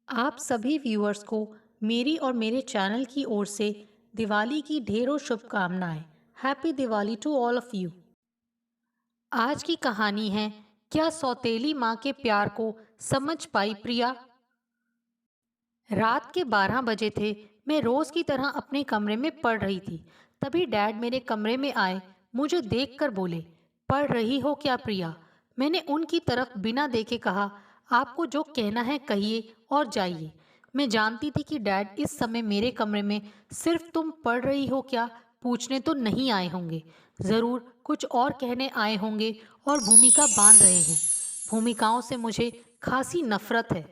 आप सभी व्यूअर्स को मेरी और मेरे चैनल की ओर से दिवाली की ढेरों शुभकामनाएं। Happy Diwali to all of you. आज की कहानी है, क्या सौतेली माँ के प्यार को समझ पाई प्रिया। रात के 12 बजे थे। मैं रोज की तरह अपने कमरे में पढ़ रही थी। तभी डैड मेरे कमरे में आए। मुझे देखकर बोले, पढ़ रही हो क्या प्रिया। मैंने उनकी तरफ बिना देखे कहा, आपको जो कहना है कहिए और जाइए। मैं जानती थी कि डैड इस समय मेरे कमरे में सिर्फ तुम पढ़ रही हो क्या पूछने तो नहीं आए होंगे। जरूर कुछ और कहने आए होंगे और भूमिका बांध रहे हैं। भूमिकाओं से मुझे खासी नफरत है।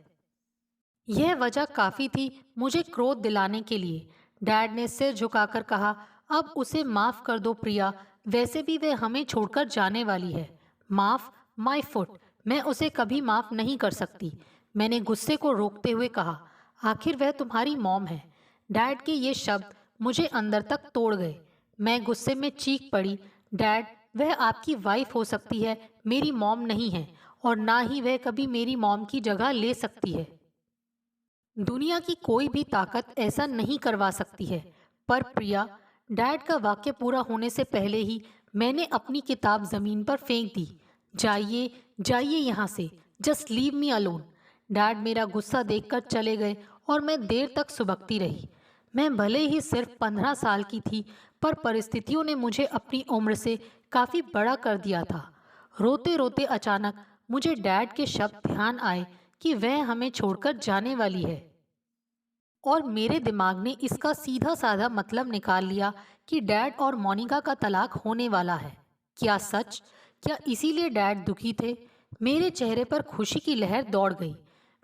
यह वजह काफी थी मुझे क्रोध दिलाने के लिए। डैड ने सिर झुकाकर कहा, अब उसे माफ कर दो प्रिया, वैसे भी वह हमें छोड़कर जाने वाली है। माफ? माय फुट, मैं उसे कभी माफ नहीं कर सकती। मैंने गुस्से को रोकते हुए कहा, आखिर वह तुम्हारी मॉम है। डैड के ये शब्द मुझे अंदर तक तोड़ गए। मैं गुस्से में चीख पड़ी, डैड, वह आपकी वाइफ हो सकती है, मेरी मॉम नहीं है, और ना ही वह कभी मेरी मॉम की जगह ले सकती है। दुनिया की कोई भी ताकत ऐसा नहीं करवा सकती है। पर प्रिया, डैड का वाक्य पूरा होने से पहले ही मैंने अपनी किताब जमीन पर फेंक दी। जाइए जाइए यहाँ से, just leave me alone. Dad मेरा गुस्सा देखकर चले गए और मैं देर तक सुबकती रही। मैं भले ही सिर्फ 15 साल की थी, पर परिस्थितियों ने मुझे अपनी उम्र से काफी बड़ा कर दिया था। रोते रोते अचानक मुझे डैड के शब्द ध्यान आए कि वह हमें छोड़कर जाने वाली है। और मेरे दिमाग ने इसका सीधा साधा मतलब निकाल लिया कि डैड और मोनिका का तलाक होने वाला है। क्या सच? क्या इसीलिए डैड दुखी थे? मेरे चेहरे पर खुशी की लहर दौड़ गई।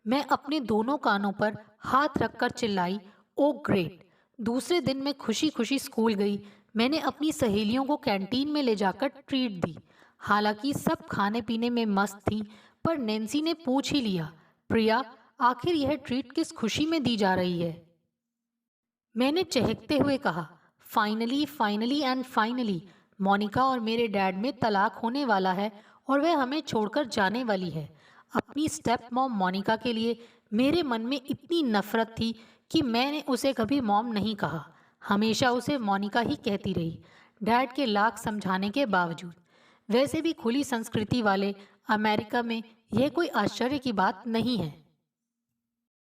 मैं अपने दोनों कानों पर हाथ रखकर चिल्लाई, ओ ग्रेट। दूसरे दिन मैं खुशी खुशी स्कूल गई। मैंने अपनी सहेलियों को कैंटीन में ले जाकर ट्रीट दी। हालांकि सब खाने पीने में मस्त थीं, पर नैन्सी ने पूछ ही लिया, प्रिया, आखिर यह ट्रीट किस खुशी में दी जा रही है। मैंने चहकते हुए कहा, finally finally and finally, Monica और मेरे डैड में तलाक होने वाला है और वह हमें छोड़कर जाने वाली है। अपनी स्टेप मॉम मोनिका के लिए मेरे मन में इतनी नफरत थी कि मैंने उसे कभी मॉम नहीं कहा, हमेशा उसे मोनिका ही कहती रही, डैड के लाख समझाने के बावजूद। वैसे भी खुली संस्कृति वाले अमेरिका में यह कोई आश्चर्य की बात नहीं है।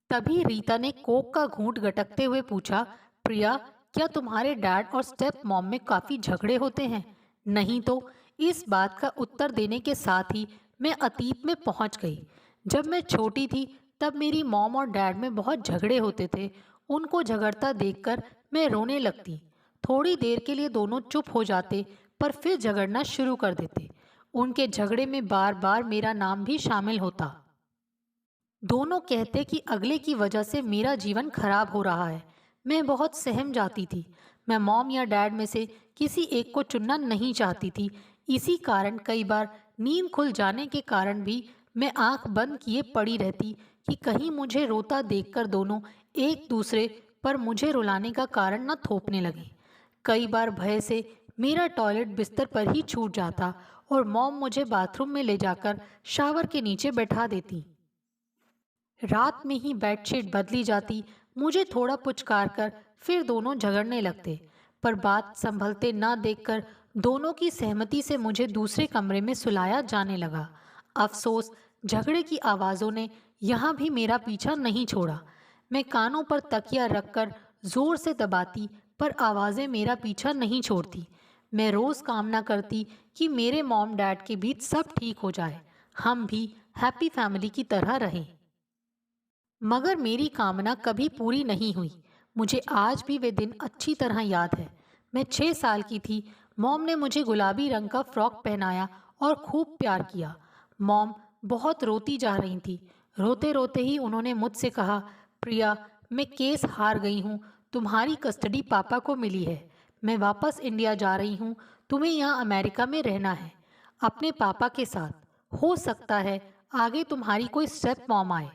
तभी रीता ने कोक का घूंट गटकते हुए पूछा, प्रिया, क्या तुम्हारे डैड और स्टेप मॉम में काफी झगड़े होते हैं? नहीं तो। इस बात का उत्तर देने के साथ ही मैं अतीत में पहुंच गई। जब मैं छोटी थी तब मेरी मॉम और डैड में बहुत झगड़े होते थे। उनको झगड़ता देखकर मैं रोने लगती। थोड़ी देर के लिए दोनों चुप हो जाते, पर फिर झगड़ना शुरू कर देते। उनके झगड़े में बार बार मेरा नाम भी शामिल होता। दोनों कहते कि अगले की वजह से मेरा जीवन खराब हो रहा है। मैं बहुत सहम जाती थी। मैं मॉम या डैड में से किसी एक को चुनना नहीं चाहती थी। इसी कारण कई बार नींद खुल जाने के कारण भी मैं आंख बंद किए पड़ी रहती कि कहीं मुझे रोता देखकर दोनों एक दूसरे पर मुझे रुलाने का कारण न थोपने लगे। कई बार भय से मेरा टॉयलेट बिस्तर पर ही छूट जाता और मॉम मुझे बाथरूम में ले जाकर शावर के नीचे बैठा देती। रात में ही बेडशीट बदली जाती। मुझे थोड़ा पुचकार कर फिर दोनों झगड़ने लगते, पर बात संभलते ना देखकर दोनों की सहमति से मुझे दूसरे कमरे में सुलाया जाने लगा। अफसोस, झगड़े की आवाज़ों ने यहाँ भी मेरा पीछा नहीं छोड़ा। मैं कानों पर तकिया रखकर जोर से दबाती, पर आवाज़ें मेरा पीछा नहीं छोड़ती। मैं रोज़ कामना करती कि मेरे मॉम डैड के बीच सब ठीक हो जाए, हम भी हैप्पी फैमिली की तरह रहें। मगर मेरी कामना कभी पूरी नहीं हुई। मुझे आज भी वे दिन अच्छी तरह याद है। मैं 6 साल की थी। मॉम ने मुझे गुलाबी रंग का फ्रॉक पहनाया और खूब प्यार किया। मॉम बहुत रोती जा रही थी। रोते रोते ही उन्होंने मुझसे कहा, प्रिया, मैं केस हार गई हूँ। तुम्हारी कस्टडी पापा को मिली है। मैं वापस इंडिया जा रही हूँ। तुम्हें यहाँ अमेरिका में रहना है, अपने पापा के साथ। हो सकता है आगे तुम्हारी कोई स्टेप मॉम आए,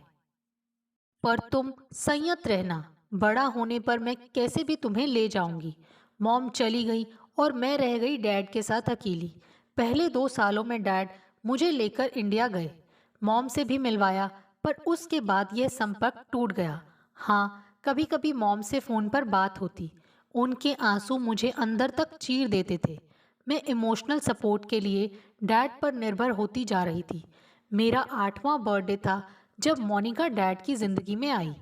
पर तुम संयत रहना। बड़ा होने पर मैं कैसे भी तुम्हें ले जाऊंगी। मॉम चली गई और मैं रह गई डैड के साथ अकेली। पहले 2 सालों में डैड मुझे लेकर इंडिया गए। मॉम से भी मिलवाया, पर उसके बाद यह संपर्क टूट गया। हाँ, कभी कभी मॉम से फ़ोन पर बात होती। उनके आंसू मुझे अंदर तक चीर देते थे। मैं इमोशनल सपोर्ट के लिए डैड पर निर्भर होती जा रही थी। मेरा 8वां बर्थडे था जब मोनिका डैड की ज़िंदगी में आई।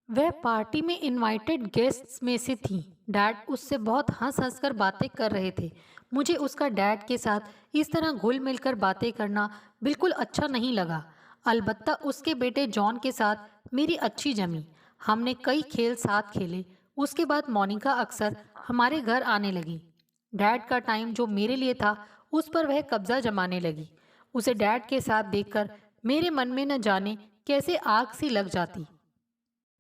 वह पार्टी में इनवाइटेड गेस्ट्स में से थी। डैड उससे बहुत हंस-हंस कर बातें कर रहे थे। मुझे उसका डैड के साथ इस तरह घुल-मिल कर बातें करना बिल्कुल अच्छा नहीं लगा। अलबत्ता उसके बेटे जॉन के साथ मेरी अच्छी जमी। हमने कई खेल साथ खेले। उसके बाद मोनिका अक्सर हमारे घर आने लगी। डैड का टाइम जो मेरे लिए था, उस पर वह कब्जा जमाने लगी। उसे डैड के साथ देखकर मेरे मन में न जाने कैसे आग सी लग जाती।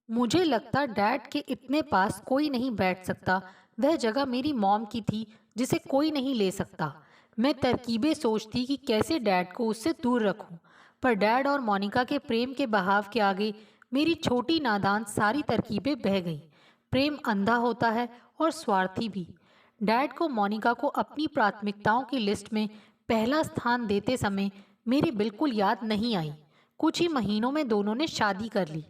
मुझे लगता डैड के इतने पास कोई नहीं बैठ सकता। वह जगह मेरी मॉम की थी जिसे कोई नहीं ले सकता। मैं तरकीबें सोचती कि कैसे डैड को उससे दूर रखूं, पर डैड और मोनिका के प्रेम के बहाव के आगे मेरी छोटी नादान सारी तरकीबें बह गईं। प्रेम अंधा होता है और स्वार्थी भी। डैड को मोनिका को अपनी प्राथमिकताओं की लिस्ट में पहला स्थान देते समय मेरी बिल्कुल याद नहीं आई। कुछ ही महीनों में दोनों ने शादी कर ली।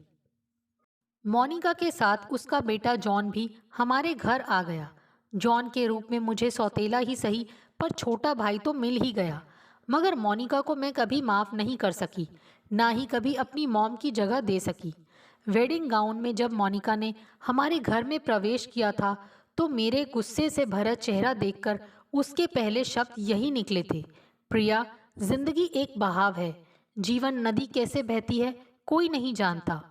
मोनिका के साथ उसका बेटा जॉन भी हमारे घर आ गया। जॉन के रूप में मुझे सौतेला ही सही, पर छोटा भाई तो मिल ही गया। मगर मोनिका को मैं कभी माफ़ नहीं कर सकी, ना ही कभी अपनी मॉम की जगह दे सकी। वेडिंग गाउन में जब मोनिका ने हमारे घर में प्रवेश किया था, तो मेरे गुस्से से भरा चेहरा देखकर उसके पहले शब्द यही निकले थे, प्रिया, जिंदगी एक बहाव है। जीवन नदी कैसे बहती है, कोई नहीं जानता।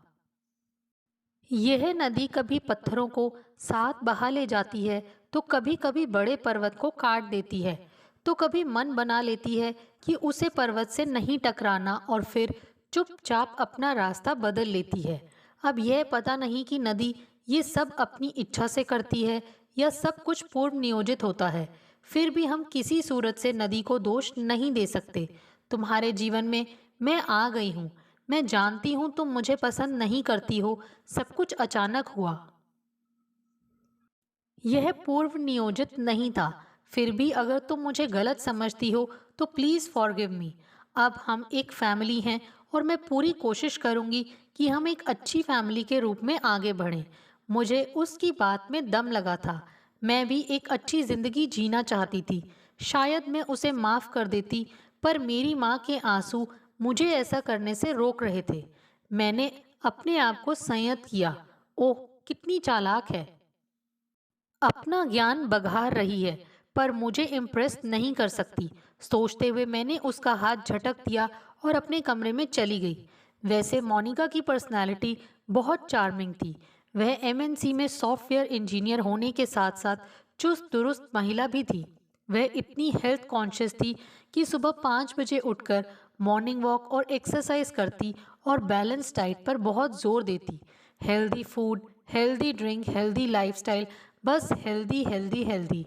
यह नदी कभी पत्थरों को साथ बहा ले जाती है, तो कभी कभी बड़े पर्वत को काट देती है, तो कभी मन बना लेती है कि उसे पर्वत से नहीं टकराना और फिर चुपचाप अपना रास्ता बदल लेती है। अब यह पता नहीं कि नदी ये सब अपनी इच्छा से करती है या सब कुछ पूर्व नियोजित होता है। फिर भी हम किसी सूरत से नदी को दोष नहीं दे सकते। तुम्हारे जीवन में मैं आ गई हूँ। मैं जानती हूँ तुम मुझे पसंद नहीं करती हो। सब कुछ अचानक हुआ। यह पूर्व नियोजित नहीं था। फिर भी अगर तुम मुझे गलत समझती हो तो प्लीज़ फॉरगिव मी। अब हम एक फैमिली हैं और मैं पूरी कोशिश करूंगी कि हम एक अच्छी फैमिली के रूप में आगे बढ़ें। मुझे उसकी बात में दम लगा था। मैं भी एक अच्छी ज़िंदगी जीना चाहती थी। शायद मैं उसे माफ़ कर देती, पर मेरी माँ के आंसू मुझे ऐसा करने से रोक रहे थे। मैंने अपने आप को संयत किया। ओह, कितनी चालाक है। अपना ज्ञान बघार रही है, पर मुझे इम्प्रेस नहीं कर सकती। सोचते हुए मैंने उसका हाथ झटक दिया और अपने कमरे में चली गई। वैसे मोनिका की पर्सनालिटी बहुत चार्मिंग थी। वह एमएनसी में सॉफ्टवेयर इंजीनियर होने के साथ साथ चुस्त दुरुस्त महिला भी थी। वह इतनी हेल्थ कॉन्शियस थी कि सुबह 5 बजे उठकर मॉर्निंग वॉक और एक्सरसाइज करती और बैलेंस डाइट पर बहुत जोर देती। Healthy food, healthy drink, healthy lifestyle, बस हेल्दी हेल्दी हेल्दी।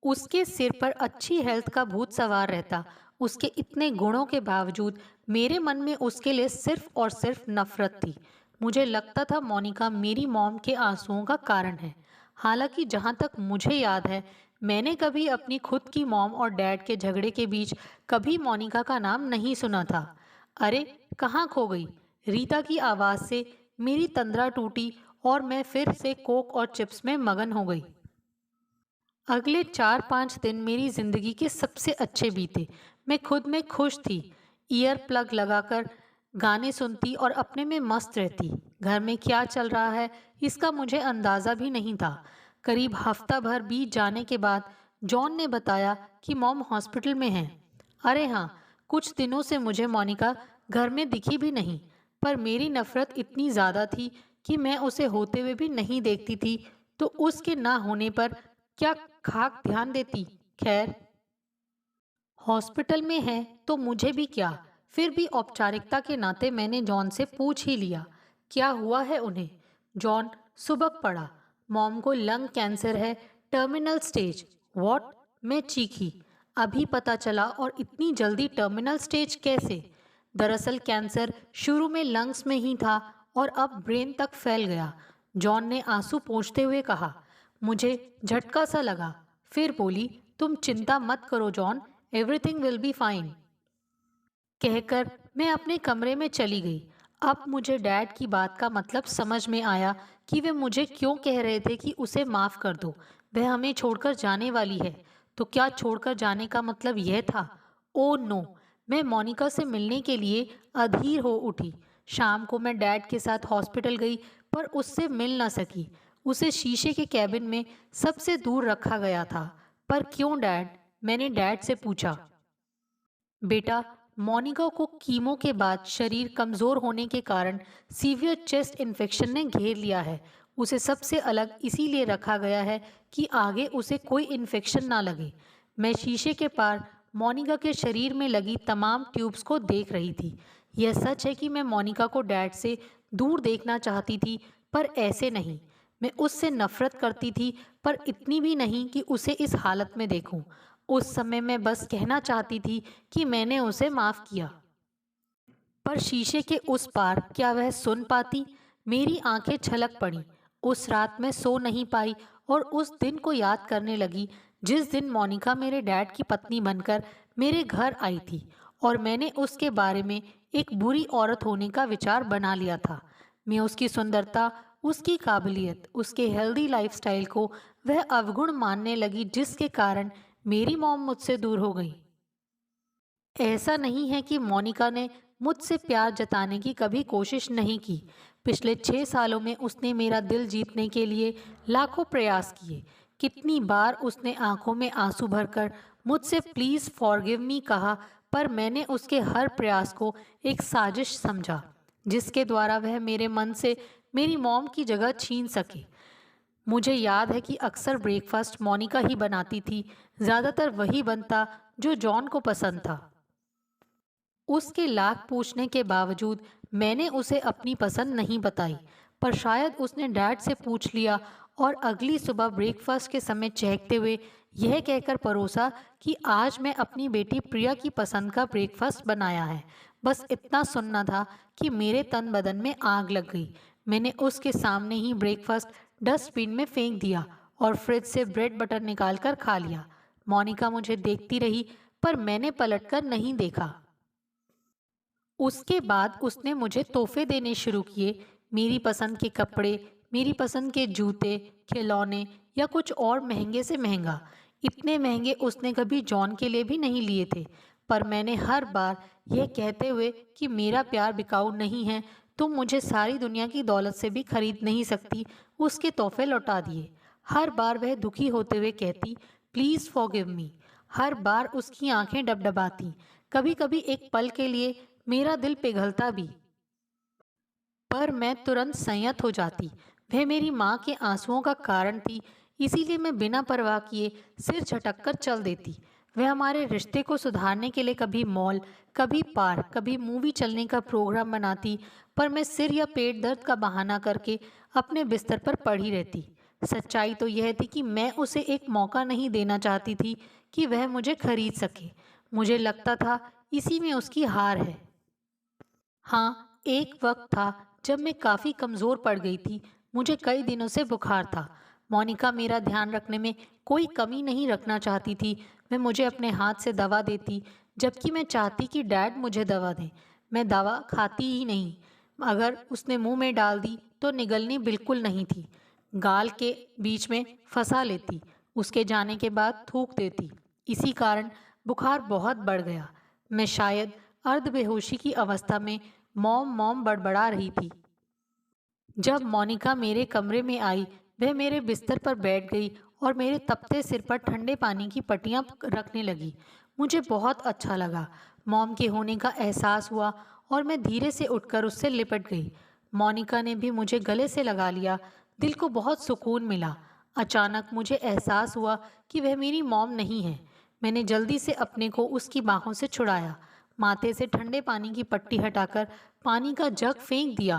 उसके सिर पर अच्छी हेल्थ का भूत सवार रहता। उसके इतने गुणों के बावजूद मेरे मन में उसके लिए सिर्फ और सिर्फ नफरत थी। मुझे लगता था मोनिका मेरी मॉम के आंसुओं का कारण है। हालांकि जहाँ तक मुझे याद है, मैंने कभी अपनी खुद की मॉम और डैड के झगड़े के बीच कभी मोनिका का नाम नहीं सुना था। अरे, कहाँ खो गई? रीता की आवाज़ से मेरी तंद्रा टूटी और मैं फिर से कोक और चिप्स में मगन हो गई। अगले 4-5 दिन मेरी जिंदगी के सबसे अच्छे बीते। मैं खुद में खुश थी। ईयर प्लग लगाकर गाने सुनती और अपने में मस्त रहती। घर में क्या चल रहा है इसका मुझे अंदाज़ा भी नहीं था। करीब हफ्ता भर बीत जाने के बाद जॉन ने बताया कि मॉम हॉस्पिटल में है। अरे हाँ, कुछ दिनों से मुझे मोनिका घर में दिखी भी नहीं, पर मेरी नफ़रत इतनी ज़्यादा थी कि मैं उसे होते हुए भी नहीं देखती थी, तो उसके ना होने पर क्या खाक ध्यान देती। खैर, हॉस्पिटल में है तो मुझे भी क्या। फिर भी औपचारिकता के नाते मैंने जॉन से पूछ ही लिया, क्या हुआ है उन्हें। जॉन सुबक पड़ा। मॉम को लंग कैंसर है, टर्मिनल स्टेज। व्हाट? मैं चीखी। अभी पता चला, और इतनी जल्दी टर्मिनल स्टेज कैसे? दरअसल कैंसर शुरू में लंग्स में ही था और अब ब्रेन तक फैल गया। जॉन ने आंसू पोंछते हुए कहा। मुझे झटका सा लगा। फिर बोली, तुम चिंता मत करो John, everything will be fine. कहकर मैं अपने कमरे में चली गई। अब मुझे डैड की बात का मतलब समझ में आया कि वे मुझे क्यों कह रहे थे कि उसे माफ़ कर दो, वह हमें छोड़कर जाने वाली है। तो क्या छोड़कर जाने का मतलब यह था? Oh no! मैं मोनिका से मिलने के लिए अधीर हो उठी। शाम को मैं डैड के साथ हॉस्पिटल गई, पर उससे मिल न सकी। उसे शीशे के कैबिन में सबसे दूर रखा गया था। पर क्यों डैड? मैंने डैड से पूछा। बेटा, मोनिका को कीमो के बाद शरीर कमजोर होने के कारण सीवियर चेस्ट इन्फेक्शन ने घेर लिया है। उसे सबसे अलग इसीलिए रखा गया है कि आगे उसे कोई इन्फेक्शन ना लगे। मैं शीशे के पार मोनिका के शरीर में लगी तमाम ट्यूब्स को देख रही थी। यह सच है कि मैं मोनिका को डैड से दूर देखना चाहती थी, पर ऐसे नहीं। मैं उससे नफरत करती थी, पर इतनी भी नहीं कि उसे इस हालत में देखूं। उस समय मैं बस कहना चाहती थी कि मैंने उसे माफ किया। पर शीशे के उस पार क्या वह सुन पाती? मेरी आंखें छलक पड़ी। उस रात मैं सो नहीं पाई और उस दिन को याद करने लगी जिस दिन मोनिका मेरे डैड की पत्नी बनकर मेरे घर आई थी और मैंने उसके बारे में एक बुरी औरत होने का विचार बना लिया था। मैं उसकी सुंदरता, उसकी काबिलियत, उसके हेल्दी लाइफस्टाइल को वह अवगुण मानने लगी जिसके कारण मेरी मॉम मुझसे दूर हो गई। ऐसा नहीं है कि मोनिका ने मुझसे प्यार जताने की कभी कोशिश नहीं की। पिछले 6 सालों में उसने मेरा दिल जीतने के लिए लाखों प्रयास किए। कितनी बार उसने आंखों में आंसू भरकर मुझसे प्लीज फॉरगिव मी कहा, पर मैंने उसके हर प्रयास को एक साजिश समझा जिसके द्वारा वह मेरे मन से मेरी मॉम की जगह छीन सके। मुझे याद है कि अक्सर ब्रेकफास्ट मोनिका ही बनाती थी। ज़्यादातर वही बनता जो जॉन को पसंद था। उसके लाख पूछने के बावजूद मैंने उसे अपनी पसंद नहीं बताई, पर शायद उसने डैड से पूछ लिया और अगली सुबह ब्रेकफास्ट के समय चहकते हुए यह कहकर परोसा कि आज मैं अपनी बेटी प्रिया की पसंद का ब्रेकफास्ट बनाया है। बस इतना सुनना था कि मेरे तन बदन में आग लग गई। मैंने उसके सामने ही ब्रेकफास्ट डस्टबिन में फेंक दिया और फ्रिज से ब्रेड बटर निकालकर खा लिया। मोनिका मुझे देखती रही, पर मैंने पलटकर नहीं देखा। उसके बाद उसने मुझे तोहफे देने शुरू किए। मेरी पसंद के कपड़े, मेरी पसंद के जूते, खिलौने या कुछ और महंगे से महंगा। इतने महंगे उसने कभी जॉन के लिए भी नहीं लिए थे। पर मैंने हर बार यह कहते हुए कि मेरा प्यार बिकाऊ नहीं है, तुम मुझे सारी दुनिया की दौलत से भी खरीद नहीं सकती, उसके तोहफे लौटा दिए। हर बार वह दुखी होते हुए कहती, प्लीज़ फॉरगिव मी। हर बार उसकी आंखें डबडबाती। कभी कभी एक पल के लिए मेरा दिल पिघलता भी, पर मैं तुरंत संयत हो जाती। वह मेरी माँ के आंसुओं का कारण थी, इसीलिए मैं बिना परवाह किए सिर झटक कर चल देती। वह हमारे रिश्ते को सुधारने के लिए कभी मॉल, कभी पार्क, कभी मूवी चलने का प्रोग्राम बनाती, पर मैं सिर या पेट दर्द का बहाना करके अपने बिस्तर पर पड़ी रहती। सच्चाई तो यह थी कि मैं उसे एक मौका नहीं देना चाहती थी कि वह मुझे खरीद सके। मुझे लगता था इसी में उसकी हार है। हाँ, एक वक्त था जब मैं काफ़ी कमज़ोर पड़ गई थी। मुझे कई दिनों से बुखार था। मोनिका मेरा ध्यान रखने में कोई कमी नहीं रखना चाहती थी। वह मुझे अपने हाथ से दवा देती, जबकि मैं चाहती कि डैड मुझे दवा दें। मैं दवा खाती ही नहीं। अगर उसने मुंह में डाल दी तो निगलनी बिल्कुल नहीं थी। गाल के बीच में फंसा लेती, उसके जाने के बाद थूक देती। इसी कारण बुखार बहुत बढ़ गया। मैं शायद अर्ध बेहोशी की अवस्था में मॉम मॉम बड़बड़ा रही थी। जब मोनिका मेरे कमरे में आई, वह मेरे बिस्तर पर बैठ गई और मेरे तपते सिर पर ठंडे पानी की पट्टियां रखने लगी। मुझे बहुत अच्छा लगा। मॉम के होने का एहसास हुआ और मैं धीरे से उठकर उससे लिपट गई। मोनिका ने भी मुझे गले से लगा लिया। दिल को बहुत सुकून मिला। अचानक मुझे एहसास हुआ कि वह मेरी मॉम नहीं है। मैंने जल्दी से अपने को उसकी बाहों से छुड़ाया, माथे से ठंडे पानी की पट्टी हटाकर पानी का जग फेंक दिया।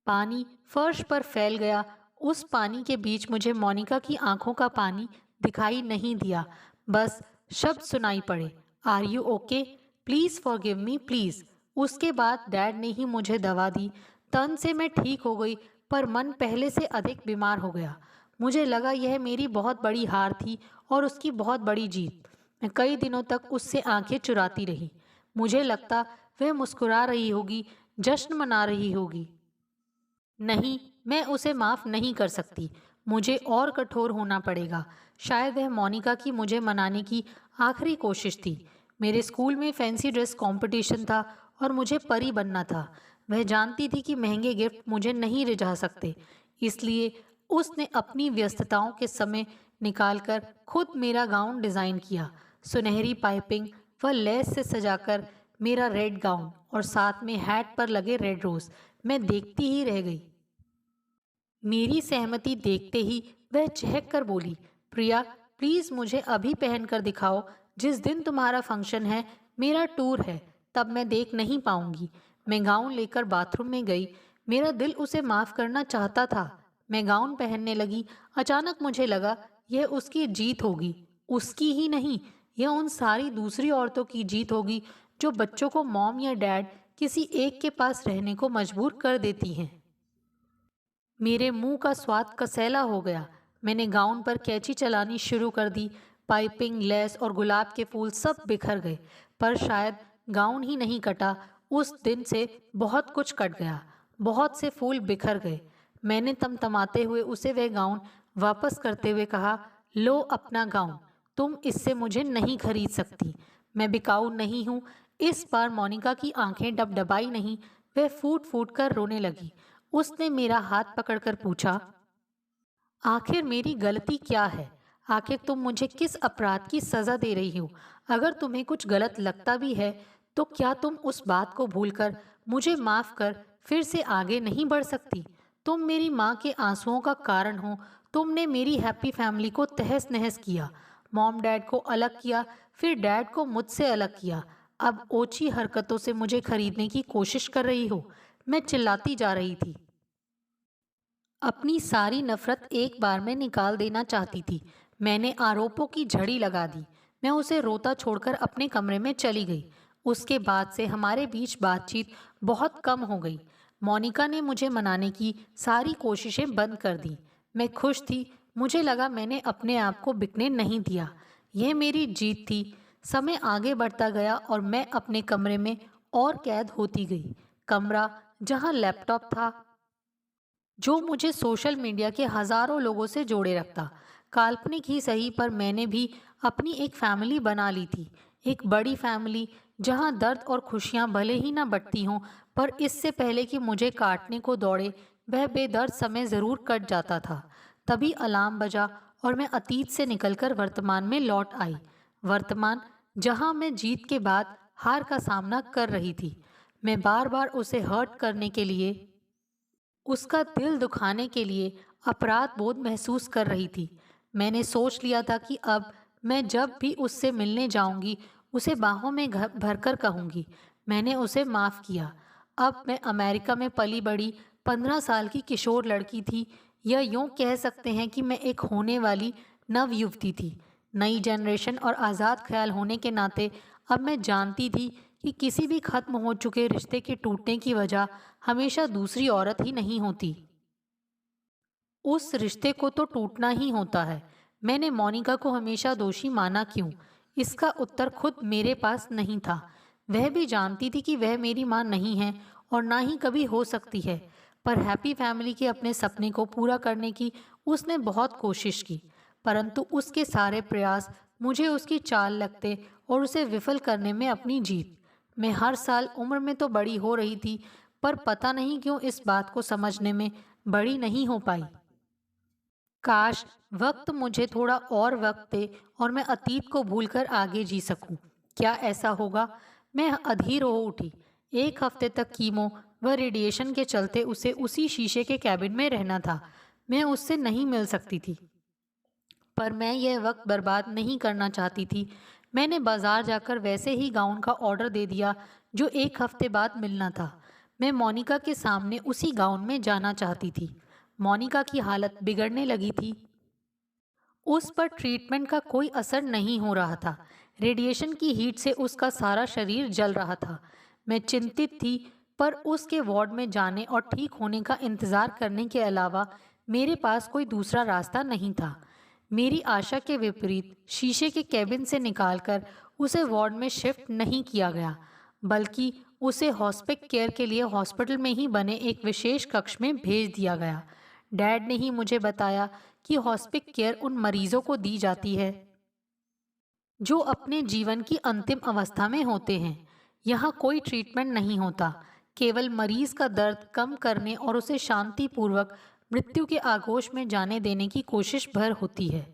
पानी फर्श पर फैल गया। उस पानी के बीच मुझे मोनिका की आंखों का पानी दिखाई नहीं दिया। बस शब्द सुनाई पड़े, are you okay, please forgive me please. उसके बाद डैड ने ही मुझे दवा दी। तन से मैं ठीक हो गई, पर मन पहले से अधिक बीमार हो गया। मुझे लगा यह मेरी बहुत बड़ी हार थी और उसकी बहुत बड़ी जीत। मैं कई दिनों तक उससे आंखें चुराती रही। मुझे लगता वह मुस्कुरा रही होगी, जश्न मना रही होगी। नहीं, मैं उसे माफ नहीं कर सकती। मुझे और कठोर होना पड़ेगा। शायद वह मोनिका की मुझे मनाने की आखिरी कोशिश थी। मेरे स्कूल में फैंसी ड्रेस कंपटीशन था और मुझे परी बनना था। वह जानती थी कि महंगे गिफ्ट मुझे नहीं रिझा सकते, इसलिए उसने अपनी व्यस्तताओं के समय निकालकर खुद मेरा गाउन डिज़ाइन किया। सुनहरी पाइपिंग व लेस से सजाकर मेरा रेड गाउन और साथ में हैट पर लगे रेड रोज। मैं देखती ही रह गई। मेरी सहमति देखते ही वह चहक कर बोली, प्रिया, प्लीज मुझे अभी पहन कर दिखाओ। जिस दिन तुम्हारा फंक्शन है, मेरा टूर है, तब मैं देख नहीं पाऊंगी। मैं गाउन लेकर बाथरूम में गई। मेरा दिल उसे माफ करना चाहता था। मैं गाउन पहनने लगी। अचानक मुझे लगा यह उसकी जीत होगी। उसकी ही नहीं, यह उन सारी दूसरी औरतों की जीत होगी जो बच्चों को मॉम या डैड किसी एक के पास रहने को मजबूर कर देती हैं। मेरे मुंह का स्वाद कसैला हो गया। मैंने गाउन पर कैंची चलानी शुरू कर दी। पाइपिंग, लेस और गुलाब के फूल सब बिखर गए। पर शायद गाउन ही नहीं कटा, उस दिन से बहुत कुछ कट गया। बहुत से फूल बिखर गए। मैंने तमतमाते हुए उसे वह गाउन वापस करते हुए कहा, लो अपना गाउन, तुम इससे मुझे नहीं खरीद सकती। मैं बिकाऊ नहीं हूँ। इस बार मोनिका की आंखें डबडबाई नहीं, वह फूट फूट कर रोने लगी। उसने मेरा हाथ पकड़कर पूछा, आखिर मेरी गलती क्या है? आखिर तुम मुझे किस अपराध की सजा दे रही हो? अगर तुम्हें कुछ गलत लगता भी है, तो क्या तुम उस बात को भूलकर मुझे माफ कर फिर से आगे नहीं बढ़ सकती? तुम मेरी माँ के आंसुओं का कारण हो। तुमने मेरी हैप्पी फैमिली को तहस नहस किया। मॉम डैड को अलग किया, फिर डैड को मुझसे अलग किया। अब ओछी हरकतों से मुझे खरीदने की कोशिश कर रही हो। मैं चिल्लाती जा रही थी। अपनी सारी नफरत एक बार में निकाल देना चाहती थी। मैंने आरोपों की झड़ी लगा दी। मैं उसे रोता छोड़कर अपने कमरे में चली गई। उसके बाद से हमारे बीच बातचीत बहुत कम हो गई। मोनिका ने मुझे मनाने की सारी कोशिशें बंद कर दी। मैं खुश थी। मुझे लगा मैंने अपने आप को बिकने नहीं दिया। यह मेरी जीत थी। समय आगे बढ़ता गया और मैं अपने कमरे में और कैद होती गई। कमरा जहाँ लैपटॉप था, जो मुझे सोशल मीडिया के हजारों लोगों से जोड़े रखता। काल्पनिक ही सही, पर मैंने भी अपनी एक फैमिली बना ली थी। एक बड़ी फैमिली जहां दर्द और खुशियां भले ही ना बंटती हों, पर इससे पहले कि मुझे काटने को दौड़े, वह बेदर्द समय ज़रूर कट जाता था। तभी अलार्म बजा और मैं अतीत से निकलकर वर्तमान में लौट आई। वर्तमान जहां मैं जीत के बाद हार का सामना कर रही थी। मैं बार बार उसे हर्ट करने के लिए, उसका दिल दुखाने के लिए अपराध बोध महसूस कर रही थी। मैंने सोच लिया था कि अब मैं जब भी उससे मिलने जाऊंगी, उसे बाहों में भरकर कहूंगी, मैंने उसे माफ़ किया। अब मैं अमेरिका में पली बड़ी 15 साल की किशोर लड़की थी, या यूं कह सकते हैं कि मैं एक होने वाली नव युवती थी। नई जनरेशन और आज़ाद ख्याल होने के नाते अब मैं जानती थी कि किसी भी खत्म हो चुके रिश्ते के टूटने की वजह हमेशा दूसरी औरत ही नहीं होती। उस रिश्ते को तो टूटना ही होता है। मैंने मोनिका को हमेशा दोषी माना क्यों? इसका उत्तर खुद मेरे पास नहीं था। वह भी जानती थी कि वह मेरी माँ नहीं है और ना ही कभी हो सकती है। पर हैप्पी फैमिली के अपने सपने को पूरा करने की उसने बहुत कोशिश की, परंतु उसके सारे प्रयास मुझे उसकी चाल लगते और उसे विफल करने में अपनी जीत। मैं हर साल उम्र में तो बड़ी हो रही थी, पर पता नहीं क्यों इस बात को समझने में बड़ी नहीं हो पाई। काश वक्त मुझे थोड़ा और वक्त दे और मैं अतीत को भूलकर आगे जी सकूं। क्या ऐसा होगा? मैं अधीर हो उठी। एक हफ्ते तक कीमो व रेडिएशन के चलते उसे उसी शीशे के कैबिन में रहना था। मैं उससे नहीं मिल सकती थी, पर मैं यह वक्त बर्बाद नहीं करना चाहती थी। मैंने बाजार जाकर वैसे ही गाउन का ऑर्डर दे दिया जो एक हफ्ते बाद मिलना था। मैं मोनिका के सामने उसी गाउन में जाना चाहती थी। मोनिका की हालत बिगड़ने लगी थी। उस पर ट्रीटमेंट का कोई असर नहीं हो रहा था। रेडिएशन की हीट से उसका सारा शरीर जल रहा था। मैं चिंतित थी, पर उसके वार्ड में जाने और ठीक होने का इंतज़ार करने के अलावा मेरे पास कोई दूसरा रास्ता नहीं था। मेरी आशा के विपरीत शीशे के कैबिन से निकालकर उसे वार्ड में शिफ्ट नहीं किया गया। बल्कि उसे हॉस्पिक केयर के लिए हॉस्पिटल में ही बने एक विशेष कक्ष में भेज दिया गया। डैड ने ही मुझे बताया कि हॉस्पिक केयर उन मरीजों को दी जाती है जो अपने जीवन की अंतिम अवस्था में होते हैं। यहाँ कोई ट्रीटमेंट नहीं होता, केवल मरीज का दर्द कम करने और उसे शांतिपूर्वक मृत्यु के आगोश में जाने देने की कोशिश भर होती है।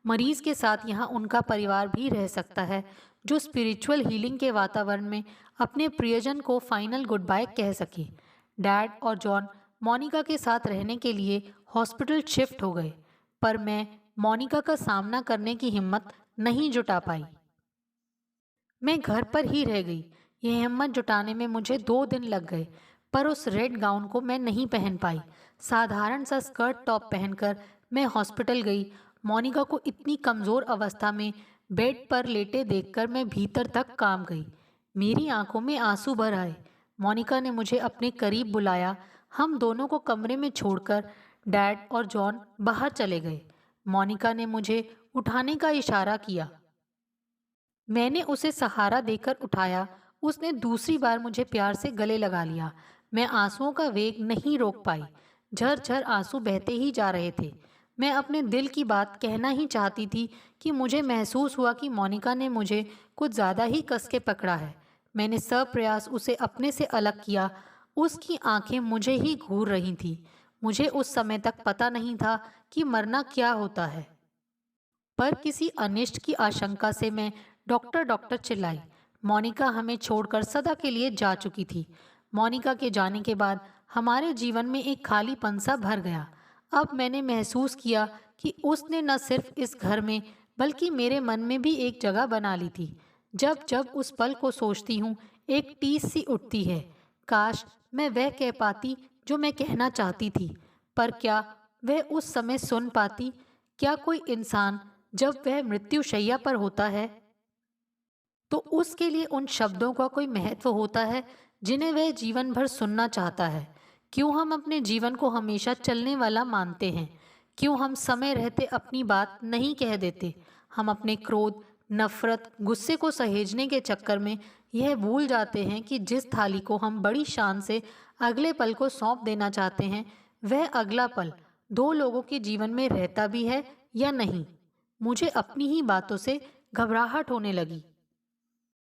मरीज के साथ यहाँ उनका परिवार भी रह सकता है, जो स्पिरिचुअल हीलिंग के वातावरण में अपने प्रियजन को फाइनल गुड बाय कह सके। डैड और जॉन मोनिका के साथ रहने के लिए हॉस्पिटल शिफ्ट हो गए, पर मैं मोनिका का सामना करने की हिम्मत नहीं जुटा पाई। मैं घर पर ही रह गई। यह हिम्मत जुटाने में मुझे 2 दिन लग गए, पर उस रेड गाउन को मैं नहीं पहन पाई। साधारण सा स्कर्ट टॉप पहनकर मैं हॉस्पिटल गई। मोनिका को इतनी कमज़ोर अवस्था में बेड पर लेटे देखकर मैं भीतर तक कांप गई। मेरी आंखों में आंसू भर आए। मोनिका ने मुझे अपने करीब बुलाया। हम दोनों को कमरे में छोड़कर डैड और जॉन बाहर चले गए। मोनिका ने मुझे उठाने का इशारा किया। मैंने उसे सहारा देकर उठाया। उसने दूसरी बार मुझे प्यार से गले लगा लिया। मैं आंसुओं का वेग नहीं रोक पाई। झरझर आंसू बहते ही जा रहे थे। मैं अपने दिल की बात कहना ही चाहती थी कि मुझे महसूस हुआ कि मोनिका ने मुझे कुछ ज़्यादा ही कस के पकड़ा है। मैंने सब प्रयास उसे अपने से अलग किया। उसकी आंखें मुझे ही घूर रही थीं। मुझे उस समय तक पता नहीं था कि मरना क्या होता है, पर किसी अनिष्ट की आशंका से मैं डॉक्टर डॉक्टर चिल्लाई। मोनिका हमें छोड़कर सदा के लिए जा चुकी थी। मोनिका के जाने के बाद हमारे जीवन में एक खालीपन सा भर गया। अब मैंने महसूस किया कि उसने न सिर्फ इस घर में बल्कि मेरे मन में भी एक जगह बना ली थी। जब जब उस पल को सोचती हूँ, एक टीस सी उठती है। काश मैं वह कह पाती जो मैं कहना चाहती थी, पर क्या वह उस समय सुन पाती? क्या कोई इंसान जब वह मृत्युशैया पर होता है तो उसके लिए उन शब्दों का कोई महत्व होता है जिन्हें वह जीवन भर सुनना चाहता है? क्यों हम अपने जीवन को हमेशा चलने वाला मानते हैं? क्यों हम समय रहते अपनी बात नहीं कह देते? हम अपने क्रोध, नफरत, गुस्से को सहेजने के चक्कर में यह भूल जाते हैं कि जिस थाली को हम बड़ी शान से अगले पल को सौंप देना चाहते हैं, वह अगला पल 2 लोगों के जीवन में रहता भी है या नहीं। मुझे अपनी ही बातों से घबराहट होने लगी।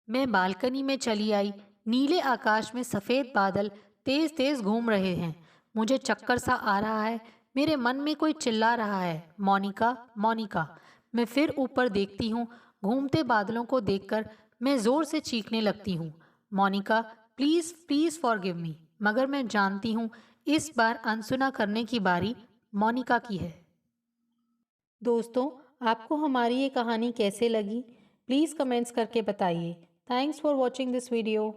मैं बालकनी में चली आई। नीले आकाश में सफ़ेद बादल तेज तेज घूम रहे हैं। मुझे चक्कर सा आ रहा है। मेरे मन में कोई चिल्ला रहा है, मोनिका, मोनिका। मैं फिर ऊपर देखती हूँ। घूमते बादलों को देखकर मैं ज़ोर से चीखने लगती हूँ, Monica, please please forgive me. मगर मैं जानती हूँ इस बार अनसुना करने की बारी मोनिका की है। दोस्तों, आपको हमारी ये कहानी कैसे लगी? प्लीज़ कमेंट्स करके बताइए। Thanks for watching this video.